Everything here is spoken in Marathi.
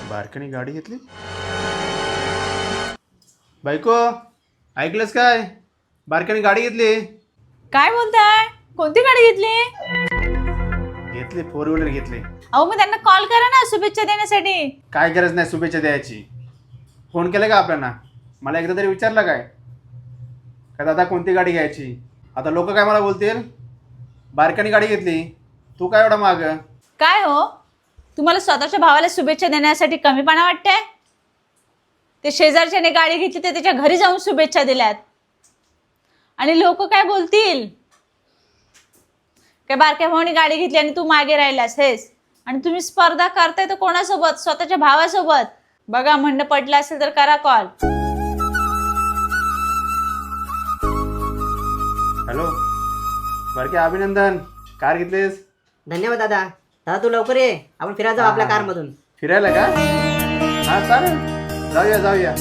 बारकानी गाडी घेतली. बायको ऐकलंस काय? बारकानी गाडी घेतली. काय बोलताय? कोणती गाडी घेतली? घेतली 4 व्हीलर घेतली. अहो मग त्यांना कॉल करा ना शुभेच्छा देण्यासाठी. काय गरज नाही शुभेच्छा द्यायची. फोन केला का आपल्याला? मला एकदा तरी विचारलं काय दादा कोणती गाडी घ्यायची? आता लोक काय मला बोलतील? बारकानी गाडी घेतली, तू काय एवढा माग? काय हो, तुम्हाला स्वतःच्या भावाला शुभेच्छा देण्यासाठी कमीपणा वाटतंय? ते शेजारच्याने गाडी घेतली तर त्याच्या घरी जाऊन शुभेच्छा दिल्यात आणि लोक काय बोलतील? काय बारक्या भावाने गाडी घेतली आणि तू मागे राहिलास हेस, आणि तुम्ही स्पर्धा करताय तर कोणासोबत? स्वतःच्या भावासोबत. बघा म्हणणं पडलं असेल तर करा कॉल. हॅलो बारके, अभिनंदन. कार घेतलीस? धन्यवाद दादा. दादा तू लवकर ये, आपण फिरायला जाऊ आपल्या कारमधून. फिरायला का? हा चालेल, जाऊया.